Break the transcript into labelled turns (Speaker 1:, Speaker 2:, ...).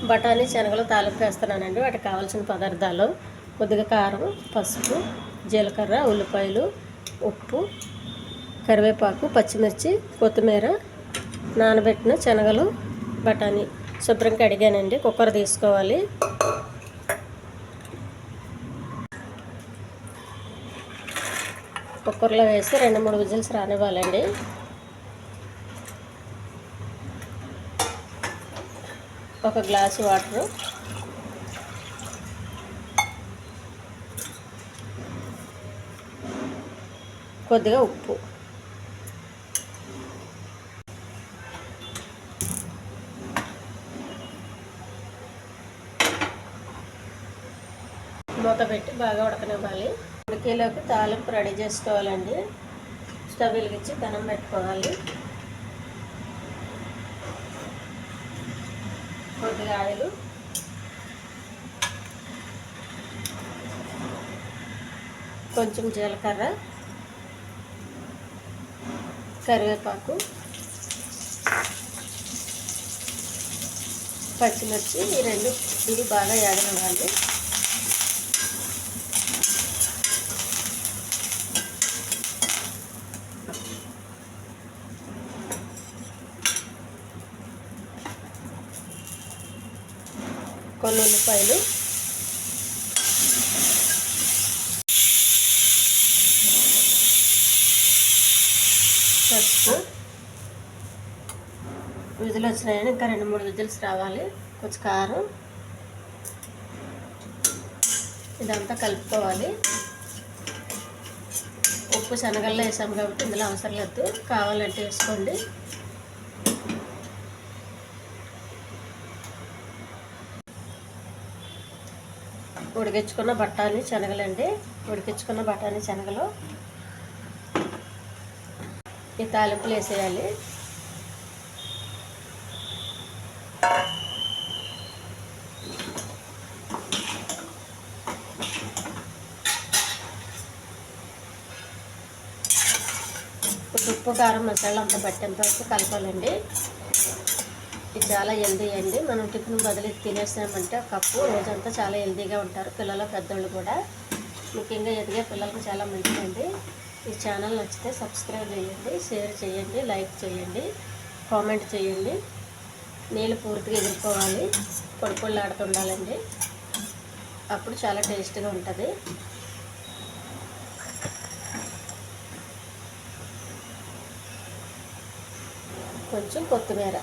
Speaker 1: బఠానీ శనగలు తాలింపు వేస్తున్నానండి. వాటికి కావాల్సిన పదార్థాలు కొద్దిగా కారం, పసుపు, జీలకర్ర, ఉల్లిపాయలు, ఉప్పు, కరివేపాకు, పచ్చిమిర్చి, కొత్తిమీర, నానబెట్టిన శనగలు, బఠానీ శుభ్రంగా కడిగానండి. కుక్కర్ తీసుకోవాలి. కుక్కర్లో వేసి 2-3 విజిల్స్ రానివ్వాలండి. ఒక గ్లాసు వాటరు, కొద్దిగా ఉప్పు, మూత పెట్టి బాగా ఉడకనివ్వాలి. ఉడికేలోకి తాలింపు రెడీ చేసుకోవాలండి. స్టవ్ వెలిగించి పెనం పెట్టుకోవాలి. కొద్దిగా ఆయిల్, కొంచెం జీలకర్ర, కరివేపాకు, పచ్చిమిర్చి ఇవి బాగా వేగనివ్వాలి. కొన్ని ఉల్లిపాయలు, పసుపు, విజిల్ వచ్చినాయని ఇంకా 2-3 విజిల్స్ రావాలి. కొంచెం కారం, ఇదంతా కలుపుకోవాలి. ఉప్పు శనగల్లో వేసాము కాబట్టి ఇందులో అవసరం లేదు, కావాలంటే వేసుకోండి. ఉడికించుకున్న బఠానీ శనగలండి. ఉడికించుకున్న బఠానీ శనగలు ఈ తాలింపులు వేసేయాలి. ఉప్పు, కారం, మసాలా అంతా పట్టేంత వరకు కలపాలండి. ఇది చాలా హెల్దీ అండి. మనం టిఫిన్ బదులు తినేసామంటే కప్పు రోజంతా చాలా హెల్దీగా ఉంటారు పిల్లలు, పెద్దోళ్ళు కూడా. ముఖ్యంగా ఎదిగే పిల్లలకు చాలా మంచిదండి. ఈ ఛానల్ నచ్చితే సబ్స్క్రైబ్ చేయండి, షేర్ చేయండి, లైక్ చేయండి, కామెంట్ చేయండి. నీళ్ళు పూర్తిగా ఎగిరిపోవాలి, పొడి ఆడుతుండాలండి. అప్పుడు చాలా టేస్ట్గా ఉంటుంది. కొంచెం కొత్తిమీర.